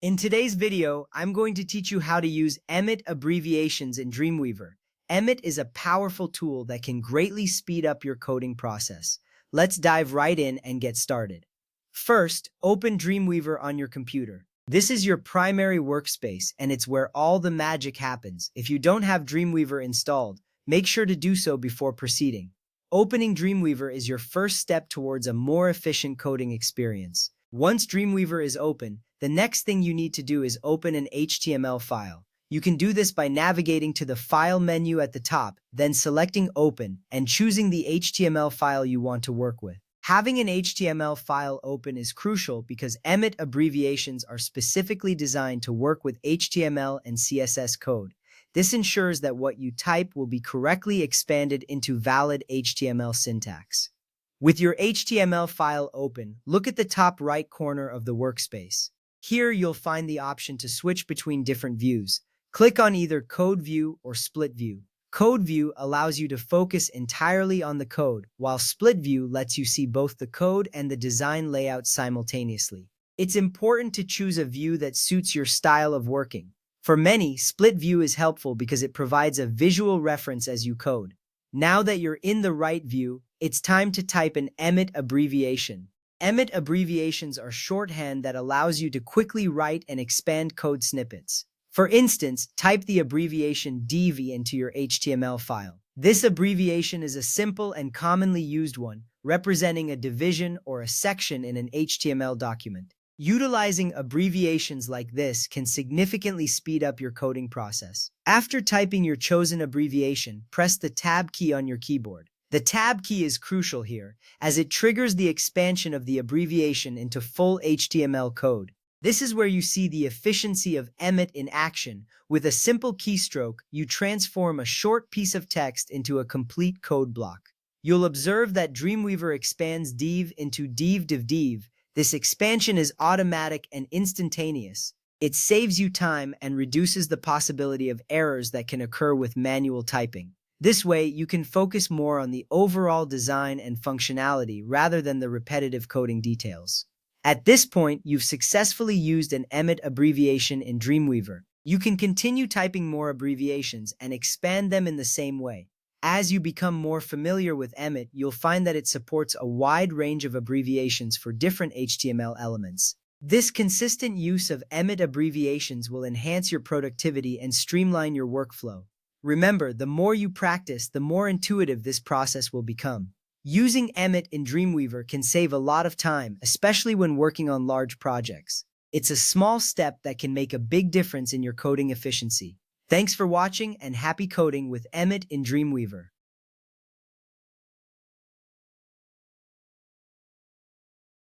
In today's video, I'm going to teach you how to use Emmet Abbreviations in Dreamweaver. Emmet is a powerful tool that can greatly speed up your coding process. Let's dive right in and get started. First, open Dreamweaver on your computer. This is your primary workspace, and it's where all the magic happens. If you don't have Dreamweaver installed, make sure to do so before proceeding. Opening Dreamweaver is your first step towards a more efficient coding experience. Once Dreamweaver is open, the next thing you need to do is open an HTML file. You can do this by navigating to the File menu at the top, then selecting Open and choosing the HTML file you want to work with. Having an HTML file open is crucial because Emmet abbreviations are specifically designed to work with HTML and CSS code. This ensures that what you type will be correctly expanded into valid HTML syntax. With your HTML file open, look at the top right corner of the workspace. Here you'll find the option to switch between different views. Click on either Code View or Split View. Code View allows you to focus entirely on the code, while Split View lets you see both the code and the design layout simultaneously. It's important to choose a view that suits your style of working. For many, Split View is helpful because it provides a visual reference as you code. Now that you're in the right view, it's time to type an Emmet abbreviation. Emmet abbreviations are shorthand that allows you to quickly write and expand code snippets. For instance, type the abbreviation DV into your HTML file. This abbreviation is a simple and commonly used one, representing a division or a section in an HTML document. Utilizing abbreviations like this can significantly speed up your coding process. After typing your chosen abbreviation, press the Tab key on your keyboard. The Tab key is crucial here, as it triggers the expansion of the abbreviation into full HTML code. This is where you see the efficiency of Emmet in action. With a simple keystroke, you transform a short piece of text into a complete code block. You'll observe that Dreamweaver expands div into div. This expansion is automatic and instantaneous. It saves you time and reduces the possibility of errors that can occur with manual typing. This way, you can focus more on the overall design and functionality rather than the repetitive coding details. At this point, you've successfully used an Emmet abbreviation in Dreamweaver. You can continue typing more abbreviations and expand them in the same way. As you become more familiar with Emmet, you'll find that it supports a wide range of abbreviations for different HTML elements. This consistent use of Emmet abbreviations will enhance your productivity and streamline your workflow. Remember, the more you practice, the more intuitive this process will become. Using Emmet in Dreamweaver can save a lot of time, especially when working on large projects. It's a small step that can make a big difference in your coding efficiency. Thanks for watching and happy coding with Emmet in Dreamweaver.